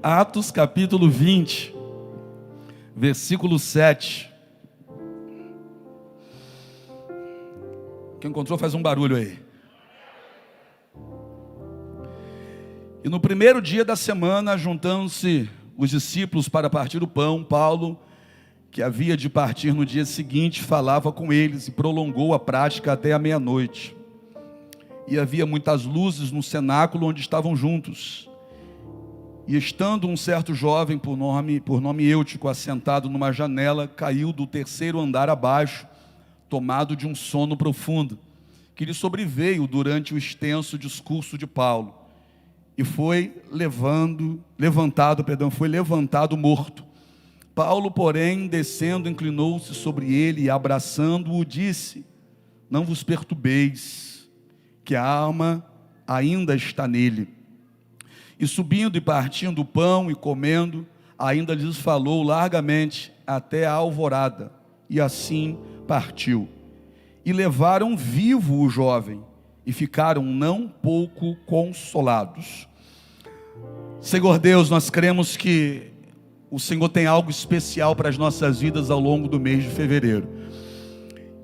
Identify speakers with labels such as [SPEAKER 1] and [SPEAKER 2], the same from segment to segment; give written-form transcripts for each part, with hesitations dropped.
[SPEAKER 1] Atos capítulo 20, versículo 7. Quem encontrou faz um barulho aí. E no primeiro dia da semana, juntando-se os discípulos para partir o pão, Paulo, que havia de partir no dia seguinte, falava com eles e prolongou a prática até a meia-noite. E havia muitas luzes no cenáculo onde estavam juntos. E estando um certo jovem por nome Eutico, assentado numa janela, caiu do terceiro andar abaixo, tomado de um sono profundo, que lhe sobreveio durante o extenso discurso de Paulo. E foi levantado morto. Paulo, porém, descendo, inclinou-se sobre ele e, abraçando-o, disse: não vos perturbeis, que a alma ainda está nele. E subindo e partindo o pão e comendo, ainda lhes falou largamente até a alvorada, e assim partiu. E levaram vivo o jovem, e ficaram não pouco consolados. Senhor Deus, nós cremos que o Senhor tem algo especial para as nossas vidas ao longo do mês de fevereiro.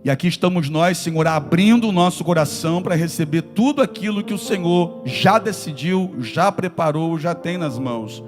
[SPEAKER 1] E aqui estamos nós, Senhor, abrindo o nosso coração para receber tudo aquilo que o Senhor já decidiu, já preparou, já tem nas mãos.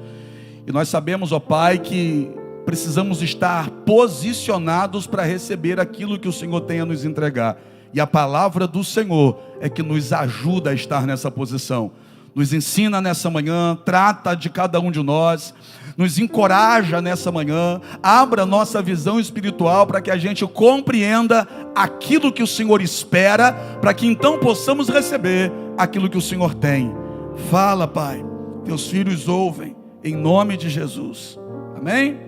[SPEAKER 1] E nós sabemos, ó Pai, que precisamos estar posicionados para receber aquilo que o Senhor tem a nos entregar. E a palavra do Senhor é que nos ajuda a estar nessa posição. Nos ensina nessa manhã, trata de cada um de nós, nos encoraja nessa manhã, abra nossa visão espiritual para que a gente compreenda aquilo que o Senhor espera, para que então possamos receber aquilo que o Senhor tem. Fala, Pai, teus filhos ouvem, em nome de Jesus. Amém?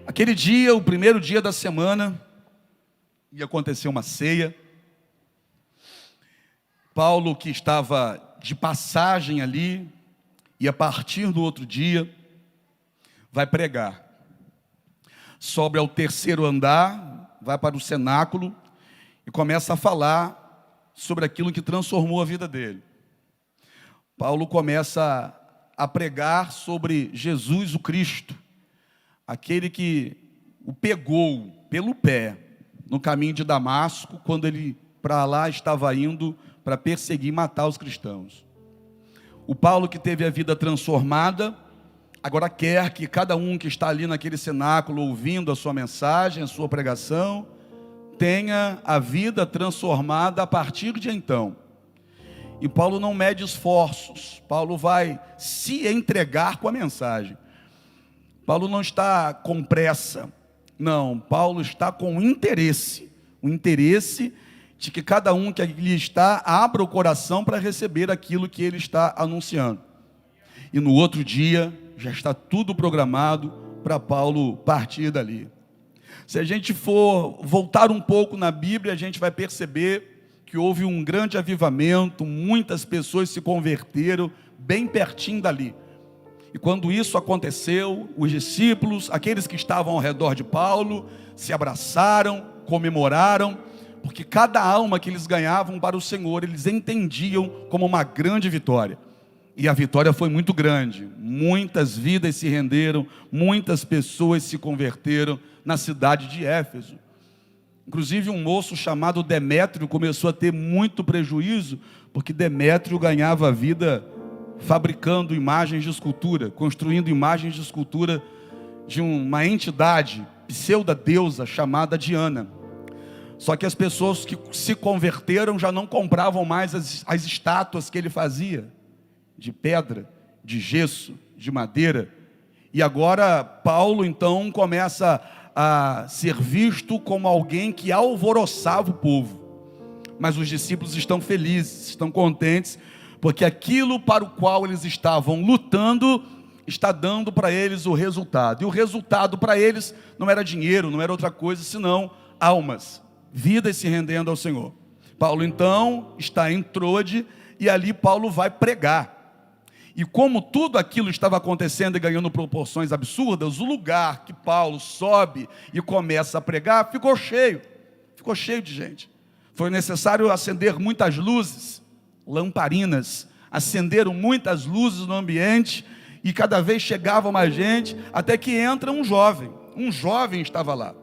[SPEAKER 1] Aquele dia, o primeiro dia da semana, ia acontecer uma ceia. Paulo, que estava de passagem ali, e a partir do outro dia, vai pregar. Sobe ao terceiro andar, vai para o cenáculo, e começa a falar sobre aquilo que transformou a vida dele. Paulo começa a pregar sobre Jesus o Cristo, aquele que o pegou pelo pé no caminho de Damasco, quando ele para lá estava indo para perseguir e matar os cristãos. O Paulo, que teve a vida transformada, agora quer que cada um que está ali naquele cenáculo ouvindo a sua mensagem, a sua pregação, tenha a vida transformada a partir de então. E Paulo não mede esforços, Paulo vai se entregar com a mensagem. Paulo não está com pressa, não, Paulo está com interesse, o interesse de que cada um que ali está abra o coração para receber aquilo que ele está anunciando. E no outro dia já está tudo programado para Paulo partir dali. Se a gente for voltar um pouco na Bíblia, a gente vai perceber que houve um grande avivamento, muitas pessoas se converteram bem pertinho dali. E quando isso aconteceu, os discípulos, aqueles que estavam ao redor de Paulo, se abraçaram, comemoraram, porque cada alma que eles ganhavam para o Senhor, eles entendiam como uma grande vitória. E a vitória foi muito grande, muitas vidas se renderam, muitas pessoas se converteram na cidade de Éfeso. Inclusive um moço chamado Demétrio começou a ter muito prejuízo, porque Demétrio ganhava vida fabricando imagens de escultura, construindo imagens de escultura de uma entidade pseudo-deusa chamada Diana. Só que as pessoas que se converteram já não compravam mais as estátuas que ele fazia, de pedra, de gesso, de madeira. E agora Paulo então começa a ser visto como alguém que alvoroçava o povo. Mas os discípulos estão felizes, estão contentes, porque aquilo para o qual eles estavam lutando está dando para eles o resultado. E o resultado para eles não era dinheiro, não era outra coisa, senão almas, vidas se rendendo ao Senhor. Paulo então está em Troade e ali Paulo vai pregar. E como tudo aquilo estava acontecendo e ganhando proporções absurdas, o lugar que Paulo sobe e começa a pregar ficou cheio de gente. Foi necessário acender muitas luzes, lamparinas, acenderam muitas luzes no ambiente, e cada vez chegava mais gente, até que entra um jovem estava lá.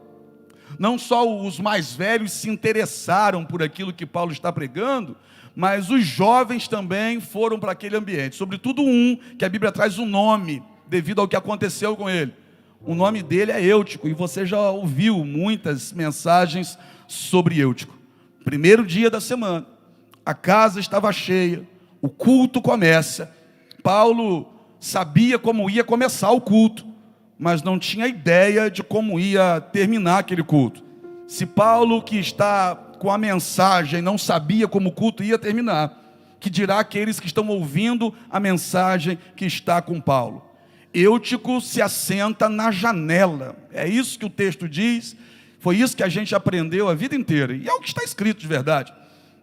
[SPEAKER 1] Não só os mais velhos se interessaram por aquilo que Paulo está pregando, mas os jovens também foram para aquele ambiente, sobretudo um, que a Bíblia traz um nome, devido ao que aconteceu com ele. O nome dele é Eutico, e você já ouviu muitas mensagens sobre Eutico. Primeiro dia da semana, a casa estava cheia, o culto começa. Paulo sabia como ia começar o culto, mas não tinha ideia de como ia terminar aquele culto. Se Paulo, que está com a mensagem, não sabia como o culto ia terminar, que dirá aqueles que estão ouvindo a mensagem que está com Paulo. Eutico se assenta na janela, é isso que o texto diz, foi isso que a gente aprendeu a vida inteira, e é o que está escrito de verdade.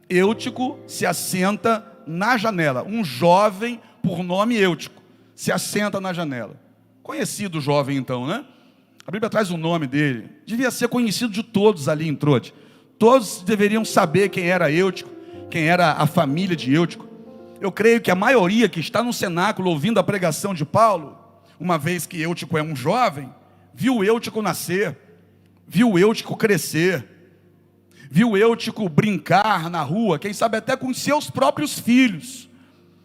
[SPEAKER 1] Eutico se assenta na janela, um jovem por nome Eutico, se assenta na janela. Conhecido jovem então, né? A Bíblia traz o nome dele, devia ser conhecido de todos ali em Troade. Todos deveriam saber quem era Eutico, quem era a família de Eutico. Eu creio que a maioria que está no cenáculo ouvindo a pregação de Paulo, uma vez que Eutico é um jovem, viu Eutico nascer, viu Eutico crescer, viu Eutico brincar na rua, quem sabe até com seus próprios filhos.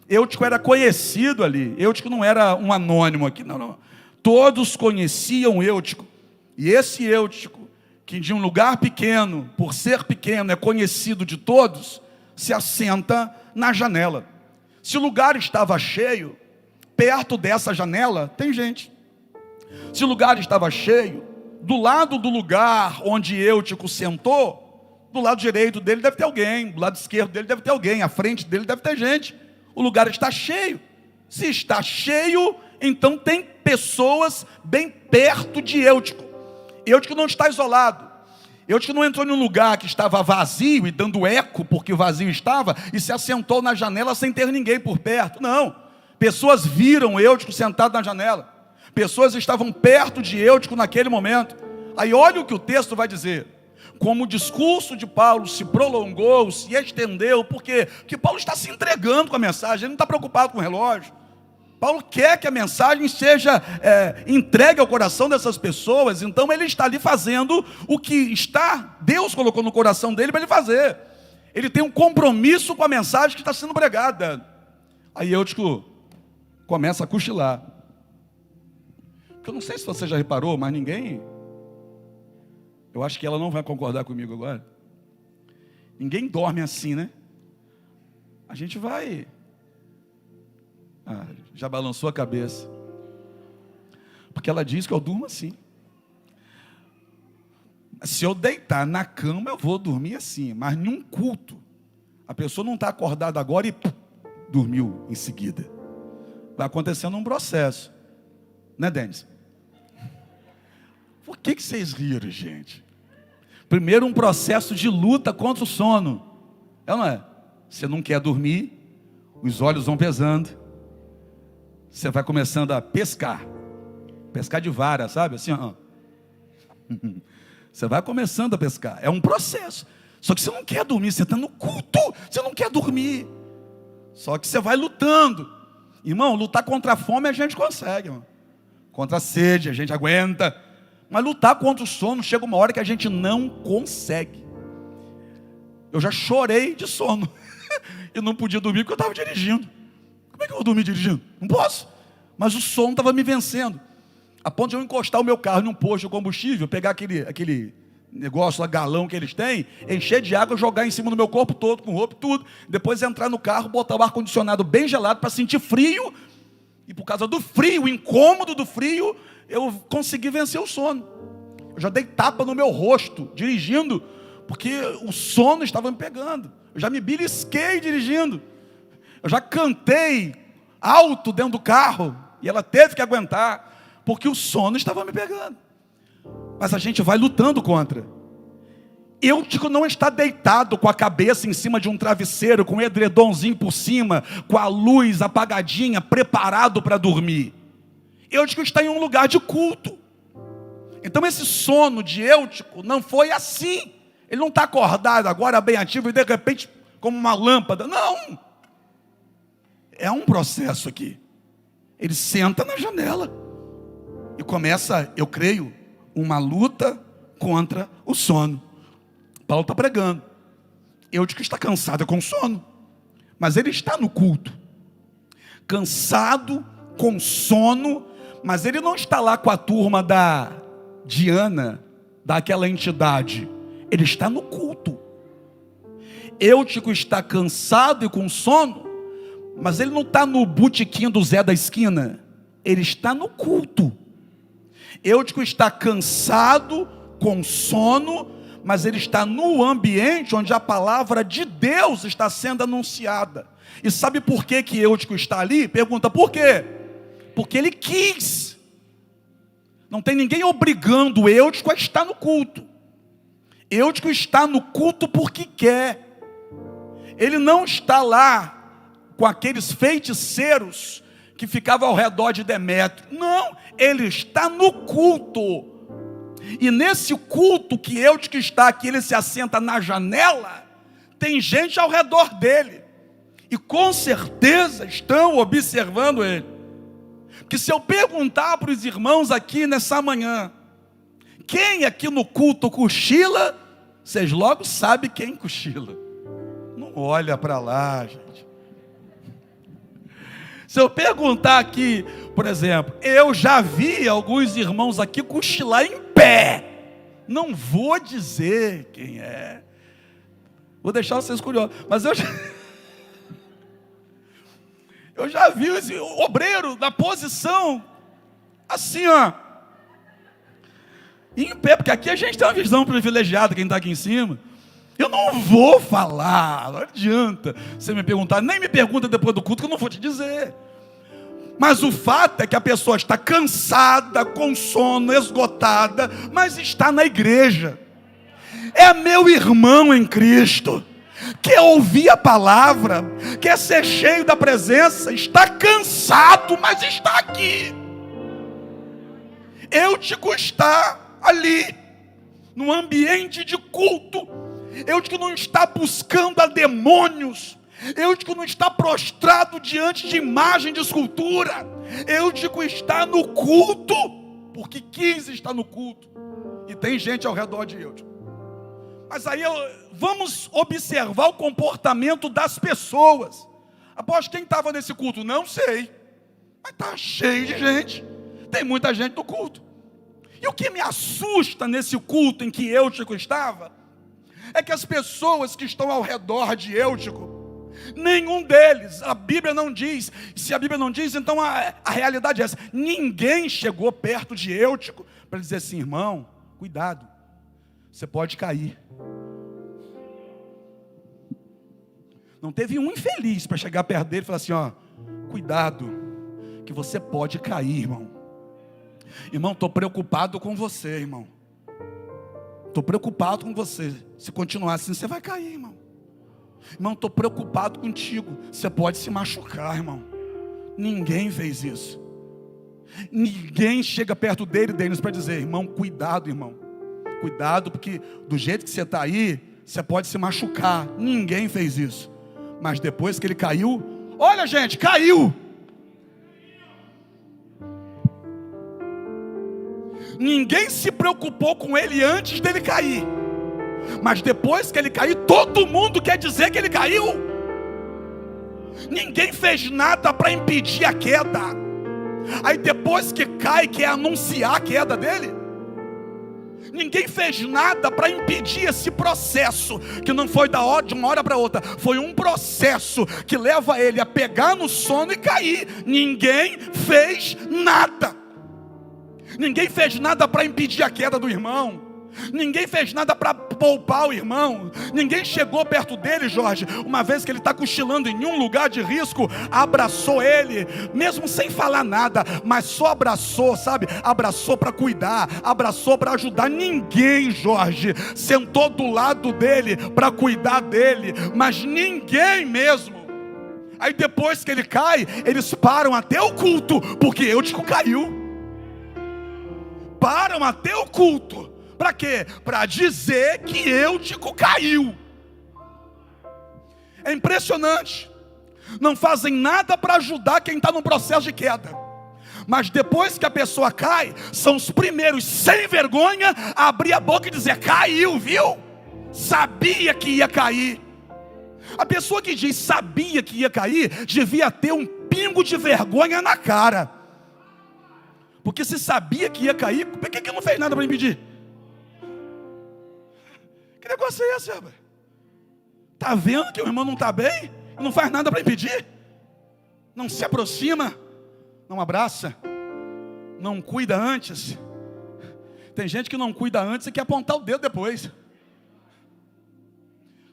[SPEAKER 1] Eutico era conhecido ali, Eutico não era um anônimo aqui, não. Todos conheciam Eutico, e esse Eutico, que de um lugar pequeno, por ser pequeno, é conhecido de todos, se assenta na janela. Se o lugar estava cheio, perto dessa janela tem gente. Se o lugar estava cheio, do lado do lugar onde Eutico sentou, do lado direito dele deve ter alguém, do lado esquerdo dele deve ter alguém, à frente dele deve ter gente. O lugar está cheio. Se está cheio, então tem pessoas bem perto de Eutico. Eutico não está isolado. Eutico não entrou num lugar que estava vazio e dando eco porque vazio estava e se assentou na janela sem ter ninguém por perto. Não. Pessoas viram Eutico sentado na janela. Pessoas estavam perto de Eutico naquele momento. Aí olha o que o texto vai dizer. Como o discurso de Paulo se prolongou, se estendeu, porque Paulo está se entregando com a mensagem, ele não está preocupado com o relógio. Paulo quer que a mensagem seja entregue ao coração dessas pessoas, então ele está ali fazendo o que Deus colocou no coração dele para ele fazer. Ele tem um compromisso com a mensagem que está sendo pregada. Aí Eutico começa a cochilar. Porque eu não sei se você já reparou, mas ninguém... Eu acho que ela não vai concordar comigo agora. Ninguém dorme assim, né? A gente vai... já balançou a cabeça. Porque ela diz que eu durmo assim. Se eu deitar na cama, eu vou dormir assim. Mas num culto, a pessoa não está acordada agora e dormiu em seguida. Vai acontecendo um processo. Né, Denis? Por que vocês riram, gente? Primeiro, um processo de luta contra o sono. É ou não é? Você não quer dormir, os olhos vão pesando. Você vai começando a pescar. Pescar de vara, sabe? Assim, ó. Você vai começando a pescar. É um processo. Só que você não quer dormir. Você está no culto. Você não quer dormir. Só que você vai lutando. Irmão, lutar contra a fome a gente consegue, irmão. Contra a sede a gente aguenta. Mas lutar contra o sono, chega uma hora que a gente não consegue. Eu já chorei de sono. Eu não podia dormir porque eu estava dirigindo. Como é que eu vou dormir dirigindo? Não posso. Mas o sono estava me vencendo. A ponto de eu encostar o meu carro num posto de combustível, pegar aquele negócio lá, galão que eles têm, encher de água, jogar em cima do meu corpo todo, com roupa e tudo. Depois entrar no carro, botar o ar-condicionado bem gelado para sentir frio. E por causa do frio, o incômodo do frio, eu consegui vencer o sono. Eu já dei tapa no meu rosto, dirigindo, porque o sono estava me pegando. Eu já me belisquei dirigindo. Eu já cantei alto dentro do carro, e ela teve que aguentar, porque o sono estava me pegando. Mas a gente vai lutando contra. Eutico não está deitado com a cabeça em cima de um travesseiro, com um edredomzinho por cima, com a luz apagadinha, preparado para dormir. Eutico está em um lugar de culto. Então esse sono de Eutico não foi assim. Ele não está acordado agora bem ativo e de repente como uma lâmpada. Não. É um processo aqui. Ele senta na janela e começa, eu creio, uma luta contra o sono. Paulo está pregando. Eutico está cansado com sono, mas ele está no culto. Cansado, com sono, mas ele não está lá com a turma da Diana, daquela entidade. Ele está no culto. Eutico está cansado e com sono, mas ele não está no botequim do Zé da esquina. Ele está no culto. Eutico está cansado, com sono, mas ele está no ambiente onde a palavra de Deus está sendo anunciada. E sabe por que Eutico está ali? Pergunta, por quê? Porque ele quis. Não tem ninguém obrigando Eutico a estar no culto. Eutico está no culto porque quer. Ele não está lá com aqueles feiticeiros que ficavam ao redor de Demétrio. Não, ele está no culto. E nesse culto que Eutico está aqui, ele se assenta na janela, tem gente ao redor dele. E com certeza estão observando ele. Porque se eu perguntar para os irmãos aqui nessa manhã, quem aqui no culto cochila, vocês logo sabem quem cochila. Não olha para lá, gente. Se eu perguntar aqui, por exemplo, eu já vi alguns irmãos aqui cochilar em pé. Não vou dizer quem é. Vou deixar vocês curiosos. Mas eu já vi esse obreiro na posição assim, ó, em pé, porque aqui a gente tem uma visão privilegiada, quem está aqui em cima. Eu não vou falar, não adianta você me perguntar, nem me pergunta depois do culto que eu não vou te dizer. Mas o fato é que a pessoa está cansada, com sono, esgotada, mas está na igreja. É meu irmão em Cristo, quer ouvir a palavra, quer ser cheio da presença, está cansado, mas está aqui. Eutico está ali, no ambiente de culto. Eutico não está buscando a demônios. Eutico não está prostrado diante de imagem de escultura. Eutico está no culto, porque quis estar no culto. E tem gente ao redor de Eutico. Mas aí vamos observar o comportamento das pessoas. Após quem estava nesse culto? Não sei. Mas está cheio de gente. Tem muita gente no culto. E o que me assusta nesse culto em que Eutico estava, é que as pessoas que estão ao redor de Eutico, nenhum deles, a Bíblia não diz. Se a Bíblia não diz, então a realidade é essa. Ninguém chegou perto de Eutico para dizer assim, irmão, cuidado, você pode cair. Não teve um infeliz para chegar perto dele e falar assim, ó, cuidado, que você pode cair, irmão. Irmão, estou preocupado com você, irmão. Estou preocupado com você. Se continuar assim, você vai cair, irmão. Irmão, estou preocupado contigo. Você pode se machucar, irmão. Ninguém fez isso. Ninguém chega perto dele, Denis, para dizer, irmão, cuidado, irmão. Cuidado, porque do jeito que você está aí, você pode se machucar. Ninguém fez isso. Mas depois que ele caiu, olha, gente, caiu. Ninguém se preocupou com ele antes dele cair. Mas depois que ele cair, todo mundo quer dizer que ele caiu. Ninguém fez nada para impedir a queda. Aí depois que cai, quer anunciar a queda dele. Ninguém fez nada para impedir esse processo, que não foi de uma hora para outra. Foi um processo que leva ele a pegar no sono e cair. Ninguém fez nada. Ninguém fez nada para impedir a queda do irmão. Ninguém fez nada para poupar o irmão. Ninguém chegou perto dele, Jorge, uma vez que ele está cochilando em um lugar de risco, abraçou ele, mesmo sem falar nada, mas só abraçou, sabe? Abraçou para cuidar, abraçou para ajudar. Ninguém, Jorge, sentou do lado dele para cuidar dele, mas ninguém mesmo. Aí depois que ele cai, eles param até o culto, porque Eutico caiu. Param até o culto. Para quê? Para dizer que Eutico caiu. É impressionante. não fazem nada para ajudar quem está no processo de queda. Mas depois que a pessoa cai, são os primeiros sem vergonha a abrir a boca e dizer: caiu, viu? Sabia que ia cair. A pessoa que diz sabia que ia cair, devia ter um pingo de vergonha na cara. Porque se sabia que ia cair, por que não fez nada para impedir? Que negócio é esse, rapaz? Está vendo que o irmão não está bem? E não faz nada para impedir? Não se aproxima, não abraça, não cuida antes. Tem gente que não cuida antes e quer apontar o dedo depois.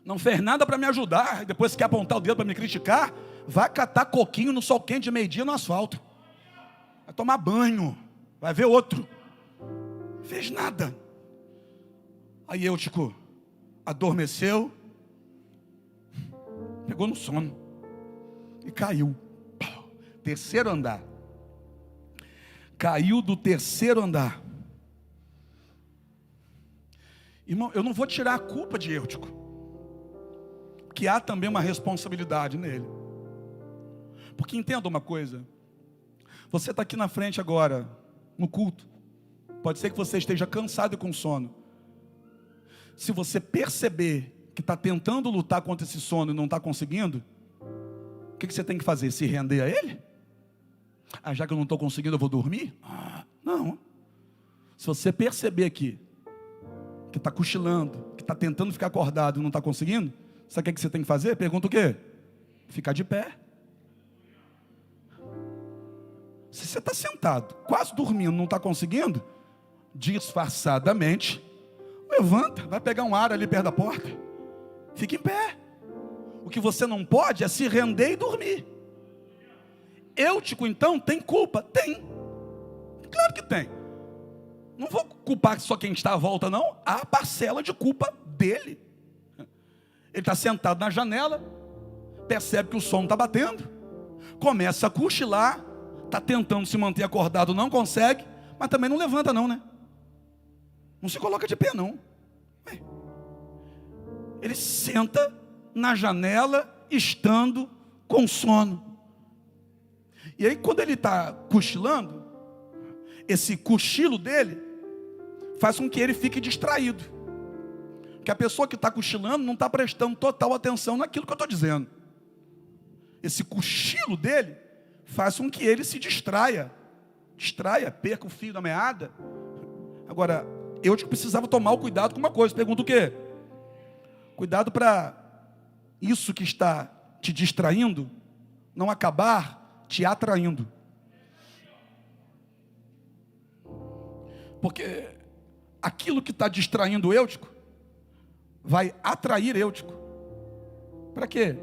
[SPEAKER 1] Não fez nada para me ajudar, depois quer apontar o dedo para me criticar. Vai catar coquinho no sol quente de meio-dia no asfalto. Vai tomar banho, vai ver outro. Fez nada. Aí Eutico adormeceu, pegou no sono e caiu. Terceiro andar. Caiu do terceiro andar. Irmão, eu não vou tirar a culpa de Eutico, que há também uma responsabilidade nele. Porque entenda uma coisa, você está aqui na frente agora, no culto, pode ser que você esteja cansado e com sono. Se você perceber que está tentando lutar contra esse sono e não está conseguindo, o que você tem que fazer? Se render a ele? Ah, já que eu não estou conseguindo, eu vou dormir? Não. Se você perceber aqui que está cochilando, que está tentando ficar acordado e não está conseguindo, sabe o que você tem que fazer? Pergunta o quê? Ficar de pé. Se você está sentado, quase dormindo, não está conseguindo, disfarçadamente, levanta, vai pegar um ar ali perto da porta, fica em pé. O que você não pode é se render e dormir. Eutico, então, tem culpa? Tem. Claro que tem. Não vou culpar só quem está à volta, não. Há parcela de culpa dele. Ele está sentado na janela, percebe que o som está batendo, começa a cochilar, está tentando se manter acordado, não consegue, mas também não levanta não, né? Não se coloca de pé não. Ele senta na janela, estando com sono. E aí quando ele está cochilando, esse cochilo dele faz com que ele fique distraído. Porque a pessoa que está cochilando não está prestando total atenção naquilo que eu estou dizendo. Esse cochilo dele faz com que ele se distraia, perca o fio da meada. Agora, eu precisava tomar o cuidado com uma coisa. Pergunta o quê? Cuidado para isso que está te distraindo não acabar te atraindo. Porque aquilo que está distraindo o Eutico vai atrair Eutico. Para quê?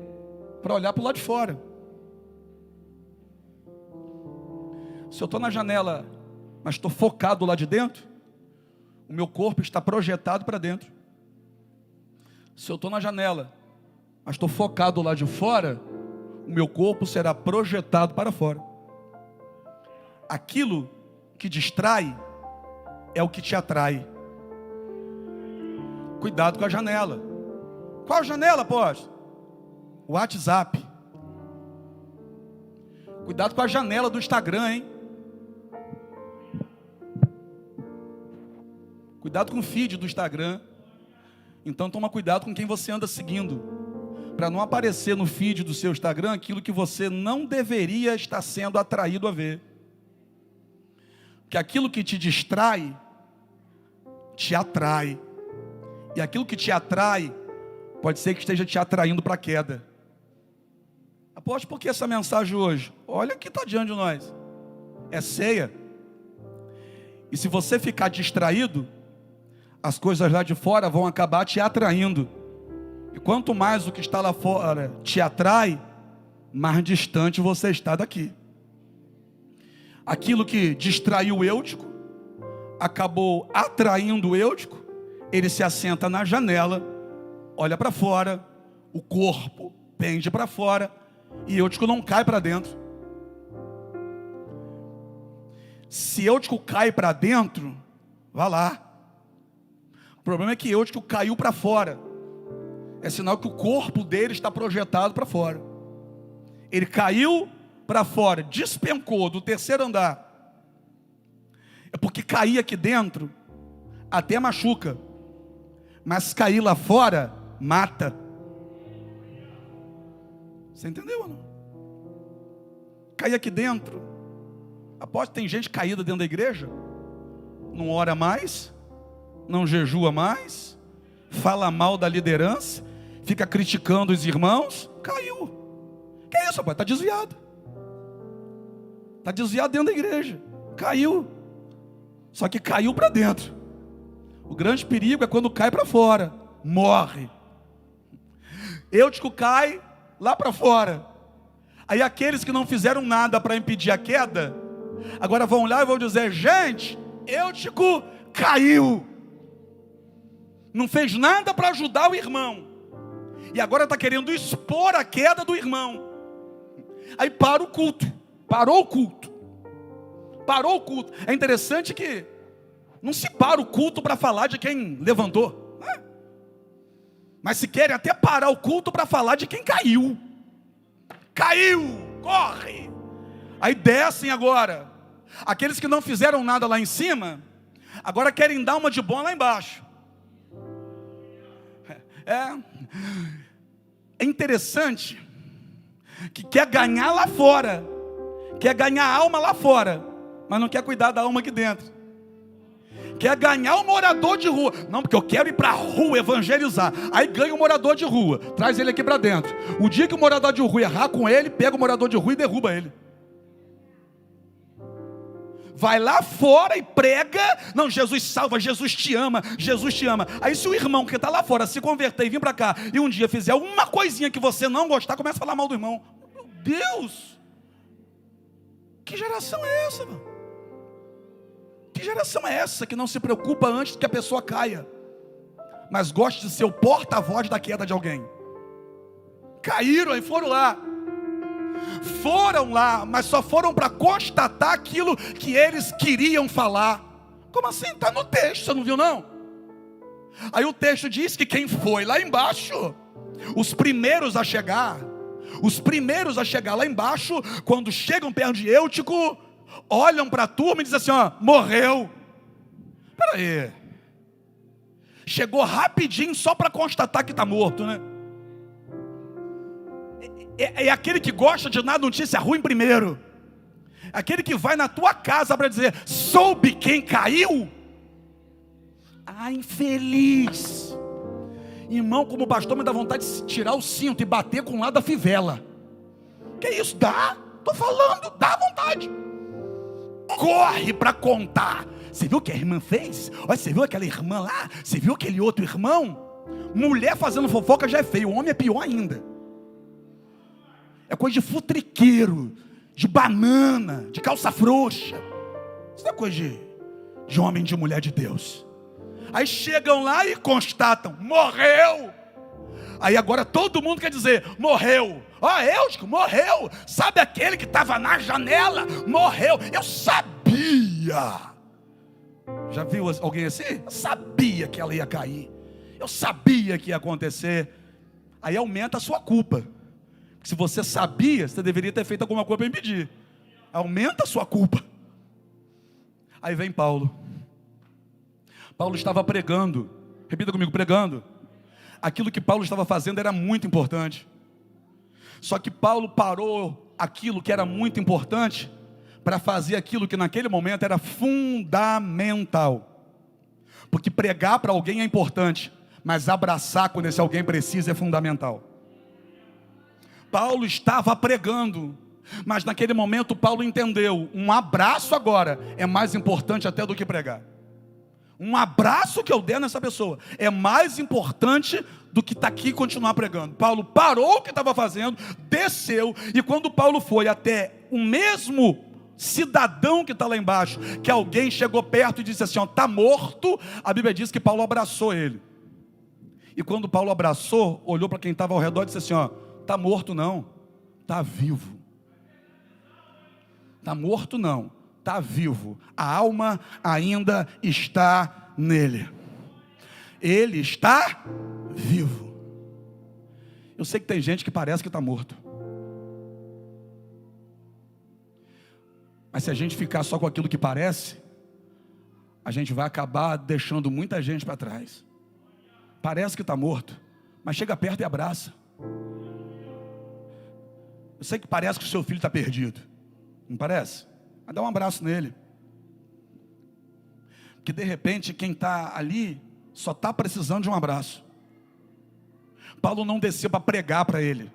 [SPEAKER 1] Para olhar para o lado de fora. Se eu estou na janela, mas estou focado lá de dentro, o meu corpo está projetado para dentro. Se eu estou na janela, mas estou focado lá de fora, o meu corpo será projetado para fora. Aquilo que distrai é o que te atrai. Cuidado com a janela. Qual janela, apóstolo? O WhatsApp. Cuidado com a janela do Instagram, hein? Cuidado com o feed do Instagram. Então toma cuidado com quem você anda seguindo, para não aparecer no feed do seu Instagram aquilo que você não deveria estar sendo atraído a ver. Porque aquilo que te distrai, te atrai. E aquilo que te atrai, pode ser que esteja te atraindo para a queda. Apóstolo, por que essa mensagem hoje? Olha o que está diante de nós. É ceia. E se você ficar distraído, as coisas lá de fora vão acabar te atraindo. E quanto mais o que está lá fora te atrai, mais distante você está daqui. Aquilo que distraiu o Eutico, acabou atraindo o Eutico. Ele se assenta na janela, olha para fora, o corpo pende para fora, e Eutico não cai para dentro. Se Eutico cai para dentro, vá lá. O problema é que Eutico caiu para fora. É sinal que o corpo dele está projetado para fora. Ele caiu para fora, despencou do terceiro andar. É porque cair aqui dentro até machuca, mas cair lá fora mata. Você entendeu ou não? Cair aqui dentro. Aposto que tem gente caída dentro da igreja, não ora mais, não jejua mais, fala mal da liderança, fica criticando os irmãos. Caiu. Que é isso, rapaz? Está desviado. Está desviado dentro da igreja. Caiu. Só que caiu para dentro. O grande perigo é quando cai para fora. Morre. Eutico cai lá para fora. Aí aqueles que não fizeram nada para impedir a queda, agora vão lá e vão dizer: gente, Eutico caiu. Não fez nada para ajudar o irmão. E agora está querendo expor a queda do irmão. Aí para o culto. Parou o culto. Parou o culto. É interessante que não se para o culto para falar de quem levantou, né? Mas se querem até parar o culto para falar de quem caiu. Caiu, corre. Aí descem agora. Aqueles que não fizeram nada lá em cima, agora querem dar uma de bom lá embaixo. É interessante que quer ganhar lá fora, quer ganhar alma lá fora, mas não quer cuidar da alma aqui dentro. Quer ganhar o morador de rua. Não, porque eu quero ir para a rua evangelizar. Aí ganha o morador de rua, traz ele aqui para dentro. O dia que o morador de rua errar com ele, pega o morador de rua e derruba ele. Vai lá fora e prega: não, Jesus salva, Jesus te ama, Jesus te ama. Aí se o irmão que está lá fora se converter e vir para cá, e um dia fizer uma coisinha que você não gostar, começa a falar mal do irmão. Meu Deus! Que geração é essa, mano? Que geração é essa que não se preocupa antes que a pessoa caia, mas gosta de ser o porta-voz da queda de alguém? Caíram e foram lá, mas só foram para constatar aquilo que eles queriam falar. Como assim? Está no texto, você não viu não? Aí o texto diz que quem foi lá embaixo, os primeiros a chegar lá embaixo, quando chegam perto de Eutico, olham para a turma e dizem assim: ó, morreu. Espera aí, chegou rapidinho só para constatar que está morto, né? É aquele que gosta de dar notícia ruim primeiro. Aquele que vai na tua casa para dizer: soube quem caiu? Ah, infeliz. Irmão, como pastor, me dá vontade de tirar o cinto e bater com o lado da fivela. Que isso? Dá? Estou falando, dá vontade. Corre para contar. Você viu o que a irmã fez? Olha, você viu aquela irmã lá? Você viu aquele outro irmão? Mulher fazendo fofoca já é feio, o homem é pior ainda. É coisa de futriqueiro, de banana, de calça frouxa. Isso não é coisa de homem, de mulher de Deus. Aí chegam lá e constatam: morreu. Aí agora todo mundo quer dizer: morreu. Ó, Eutico, morreu. Sabe aquele que estava na janela? Morreu. Eu sabia. Já viu alguém assim? Eu sabia que ela ia cair. Eu sabia que ia acontecer. Aí aumenta a sua culpa. Se você sabia, você deveria ter feito alguma coisa para impedir. Aumenta a sua culpa. Aí vem Paulo. Paulo estava pregando. Repita comigo: pregando. Aquilo que Paulo estava fazendo era muito importante. Só que Paulo parou aquilo que era muito importante para fazer aquilo que naquele momento era fundamental. Porque pregar para alguém é importante, mas abraçar quando esse alguém precisa é fundamental. Paulo estava pregando, mas naquele momento Paulo entendeu: um abraço agora é mais importante até do que pregar. Um abraço que eu der nessa pessoa é mais importante do que estar aqui e continuar pregando. Paulo parou o que estava fazendo, desceu, e quando Paulo foi até o mesmo cidadão que está lá embaixo, que alguém chegou perto e disse assim: ó, está morto, a Bíblia diz que Paulo abraçou ele. E quando Paulo abraçou, olhou para quem estava ao redor e disse assim: ó, está morto não, está vivo. Está morto não, está vivo. A alma ainda está nele. Ele está vivo. Eu sei que tem gente que parece que está morto. Mas se a gente ficar só com aquilo que parece, a gente vai acabar deixando muita gente para trás. Parece que está morto, mas chega perto e abraça. Eu sei que parece que o seu filho está perdido, não parece? Mas dá um abraço nele. Porque de repente quem está ali só está precisando de um abraço. Paulo não desceu para pregar para ele.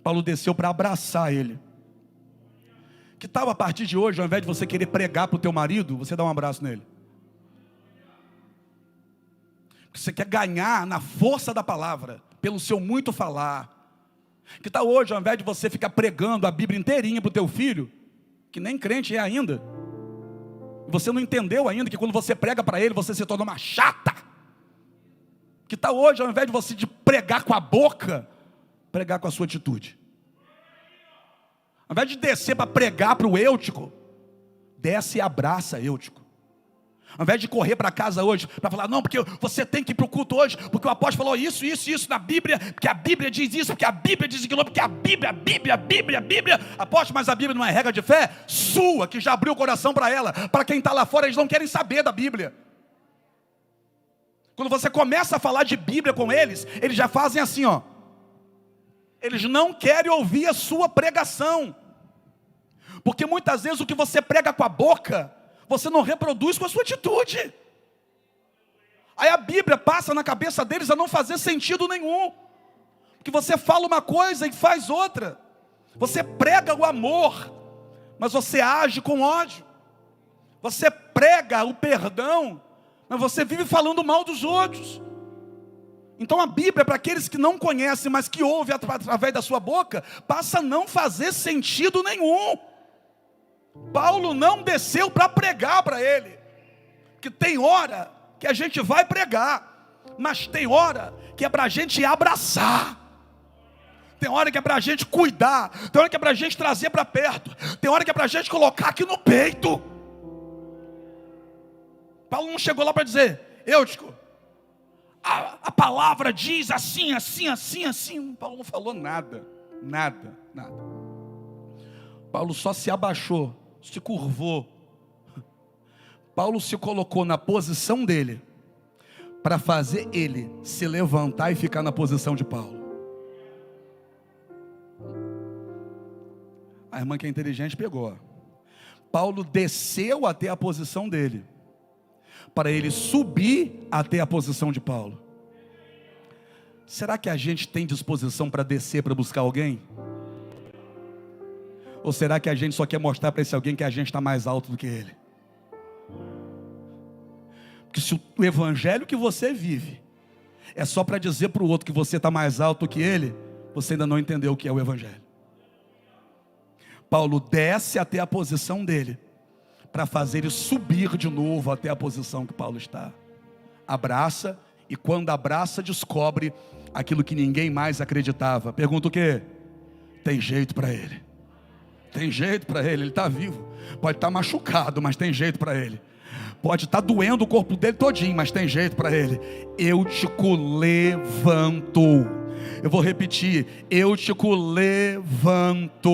[SPEAKER 1] Paulo desceu para abraçar ele. Que tal a partir de hoje, ao invés de você querer pregar para o teu marido, você dá um abraço nele? Porque você quer ganhar na força da palavra, pelo seu muito falar. Que tal hoje, ao invés de você ficar pregando a Bíblia inteirinha para o teu filho, que nem crente é ainda, você não entendeu ainda que quando você prega para ele, você se torna uma chata. Que tal hoje, ao invés de você pregar com a boca, pregar com a sua atitude? Ao invés de descer para pregar para o Eutico, desce e abraça Eutico. Ao invés de correr para casa hoje, para falar, não, porque você tem que ir para o culto hoje, porque o apóstolo falou isso na Bíblia, porque a Bíblia diz isso, porque a Bíblia diz aquilo, porque a Bíblia, apóstolo, mas a Bíblia não é regra de fé? Sua, que já abriu o coração para ela. Para quem está lá fora, eles não querem saber da Bíblia. Quando você começa a falar de Bíblia com eles, eles já fazem assim, ó. Eles não querem ouvir a sua pregação. Porque muitas vezes o que você prega com a boca, você não reproduz com a sua atitude. Aí a Bíblia passa na cabeça deles a não fazer sentido nenhum. Porque você fala uma coisa e faz outra. Você prega o amor, mas você age com ódio. Você prega o perdão, mas você vive falando mal dos outros. Então a Bíblia, para aqueles que não conhecem, mas que ouvem através da sua boca, passa a não fazer sentido nenhum. Paulo não desceu para pregar para ele. Que tem hora que a gente vai pregar, mas tem hora que é para a gente abraçar. Tem hora que é para a gente cuidar. Tem hora que é para a gente trazer para perto. Tem hora que é para a gente colocar aqui no peito. Paulo não chegou lá para dizer, Eutico, a palavra diz assim. Paulo não falou nada. Paulo só se abaixou, se curvou. Paulo se colocou na posição dele, para fazer ele se levantar e ficar na posição de Paulo. A irmã que é inteligente pegou. Paulo desceu até a posição dele, para ele subir até a posição de Paulo. Será que a gente tem disposição para descer para buscar alguém? Ou será que a gente só quer mostrar para esse alguém que a gente está mais alto do que ele? Porque se o evangelho que você vive é só para dizer para o outro que você está mais alto do que ele, você ainda não entendeu o que é o evangelho. Paulo desce até a posição dele, para fazer ele subir de novo até a posição que Paulo está. Abraça, e quando abraça, descobre aquilo que ninguém mais acreditava. Pergunta o quê? Tem jeito para ele. Tem jeito para ele está vivo. Pode estar machucado, mas tem jeito para ele. Pode estar doendo o corpo dele todinho, mas tem jeito para ele. Eu te levanto. Eu vou repetir, eu te levanto.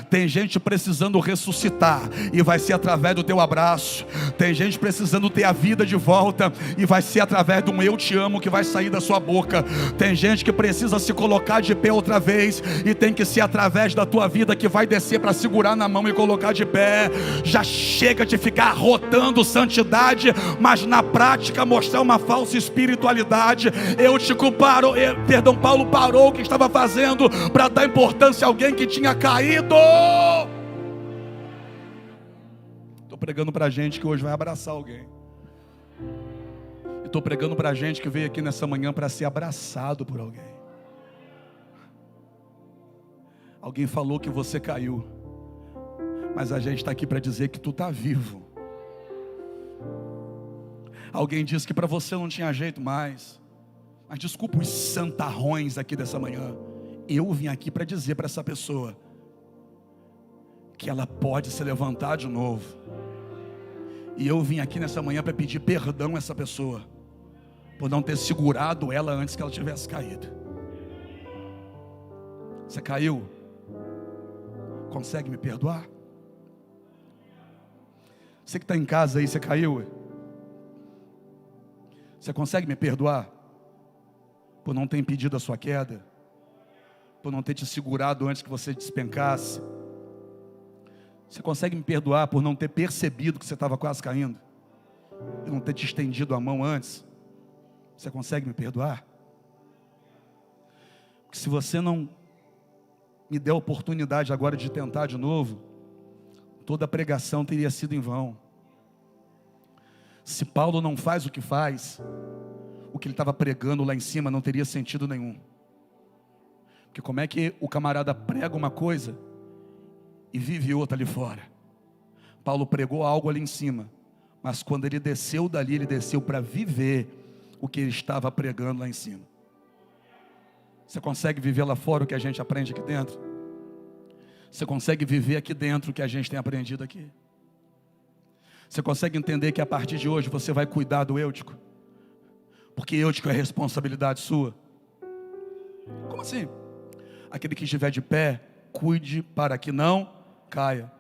[SPEAKER 1] Tem gente precisando ressuscitar, e vai ser através do teu abraço. Tem gente precisando ter a vida de volta, e vai ser através de um eu te amo que vai sair da sua boca. Tem gente que precisa se colocar de pé outra vez, e tem que ser através da tua vida que vai descer para segurar na mão e colocar de pé. Já chega de ficar rotando santidade, mas na prática mostrar uma falsa espiritualidade. Paulo parou o que estava fazendo para dar importância a alguém que tinha caído. Estou pregando para gente que hoje vai abraçar alguém. Estou pregando para gente que veio aqui nessa manhã para ser abraçado por alguém. Alguém falou que você caiu, mas a gente está aqui para dizer que tu está vivo. Alguém disse que para você não tinha jeito mais. Mas desculpa os santarrões aqui dessa manhã. Eu vim aqui para dizer para essa pessoa que ela pode se levantar de novo. E eu vim aqui nessa manhã para pedir perdão a essa pessoa por não ter segurado ela antes que ela tivesse caído. Você caiu? Consegue me perdoar? Você que está em casa aí, você caiu? Você consegue me perdoar por não ter impedido a sua queda? Por não ter te segurado antes que você despencasse? Você consegue me perdoar por não ter percebido que você estava quase caindo? E não ter te estendido a mão antes? Você consegue me perdoar? Porque se você não me der a oportunidade agora de tentar de novo, toda a pregação teria sido em vão. Se Paulo não faz o que faz, o que ele estava pregando lá em cima não teria sentido nenhum. Porque como é que o camarada prega uma coisa e vive outra ali fora? Paulo pregou algo ali em cima, mas quando ele desceu dali, ele desceu para viver o que ele estava pregando lá em cima. Você consegue viver lá fora o que a gente aprende aqui dentro? Você consegue viver aqui dentro o que a gente tem aprendido aqui? Você consegue entender que a partir de hoje você vai cuidar do Eutico? Porque Eutico é responsabilidade sua. Como assim? Aquele que estiver de pé, cuide para que não caia.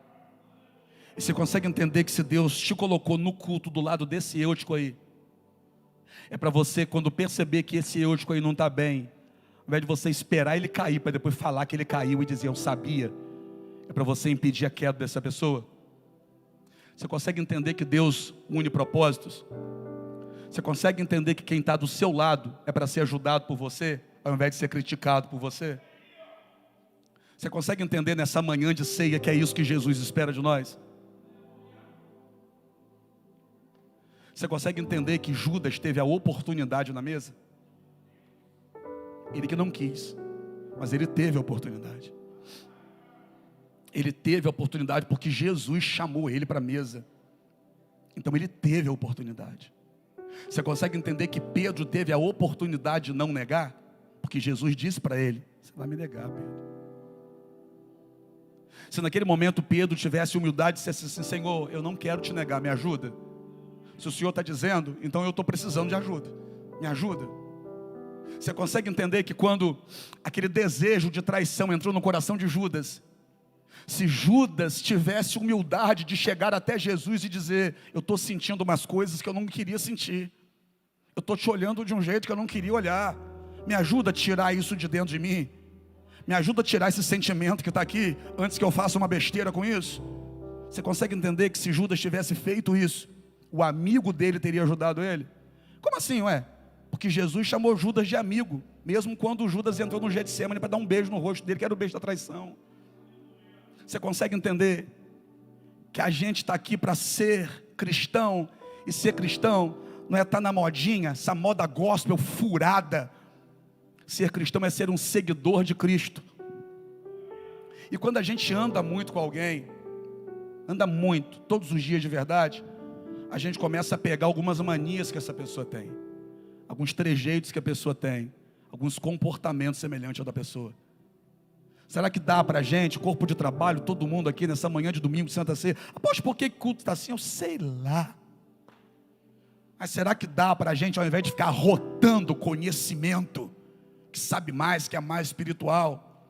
[SPEAKER 1] E você consegue entender que se Deus te colocou no culto do lado desse Eutico aí, é para você, quando perceber que esse Eutico aí não está bem, ao invés de você esperar ele cair, para depois falar que ele caiu e dizer eu sabia, é para você impedir a queda dessa pessoa. Você consegue entender que Deus une propósitos? Você consegue entender que quem está do seu lado é para ser ajudado por você, ao invés de ser criticado por você? Você consegue entender nessa manhã de ceia que é isso que Jesus espera de nós? Você consegue entender que Judas teve a oportunidade na mesa? Ele que não quis, mas ele teve a oportunidade. Ele teve a oportunidade porque Jesus chamou ele para a mesa. Então ele teve a oportunidade. Você consegue entender que Pedro teve a oportunidade de não negar? Porque Jesus disse para ele, você vai me negar, Pedro. Se naquele momento Pedro tivesse humildade e dissesse assim, Senhor, eu não quero te negar, me ajuda. Se o Senhor está dizendo, então eu estou precisando de ajuda, me ajuda. Você consegue entender que quando aquele desejo de traição entrou no coração de Judas, se Judas tivesse humildade de chegar até Jesus e dizer, eu estou sentindo umas coisas que eu não queria sentir, eu estou te olhando de um jeito que eu não queria olhar, me ajuda a tirar isso de dentro de mim, me ajuda a tirar esse sentimento que está aqui, antes que eu faça uma besteira com isso. Você consegue entender que se Judas tivesse feito isso, o amigo dele teria ajudado ele? Como assim, ué? Porque Jesus chamou Judas de amigo, mesmo quando Judas entrou no Getsemane para dar um beijo no rosto dele, que era o beijo da traição. Você consegue entender que a gente está aqui para ser cristão, e ser cristão não é estar na modinha, essa moda gospel furada. Ser cristão é ser um seguidor de Cristo. E quando a gente anda muito com alguém, anda muito, todos os dias de verdade, a gente começa a pegar algumas manias que essa pessoa tem, alguns trejeitos que a pessoa tem, alguns comportamentos semelhantes ao da pessoa. Será que dá para a gente, corpo de trabalho, todo mundo aqui nessa manhã de domingo de Santa Ceia, após por que o culto está assim? Eu sei lá. Mas será que dá para a gente, ao invés de ficar rotando conhecimento, que sabe mais, que é mais espiritual,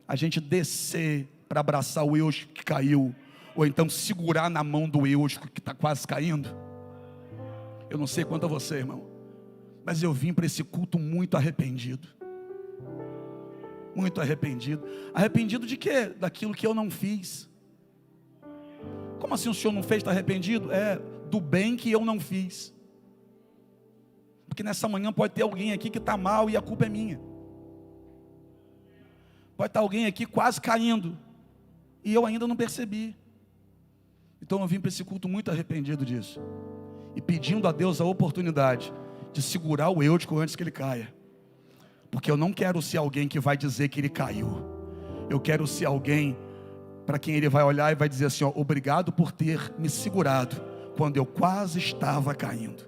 [SPEAKER 1] a gente descer para abraçar o Eutico que caiu, ou então segurar na mão do Eutico que está quase caindo? Eu não sei quanto a você, irmão, mas eu vim para esse culto muito arrependido. Muito arrependido. Arrependido de quê? Daquilo que eu não fiz. Como assim o senhor não fez, está arrependido? É, do bem que eu não fiz. Porque nessa manhã pode ter alguém aqui que está mal e a culpa é minha. Pode estar alguém aqui quase caindo e eu ainda não percebi. Então eu vim para esse culto muito arrependido disso, e pedindo a Deus a oportunidade de segurar o Eutico antes que ele caia. Porque eu não quero ser alguém que vai dizer que ele caiu. Eu quero ser alguém para quem ele vai olhar e vai dizer assim, ó, obrigado por ter me segurado quando eu quase estava caindo.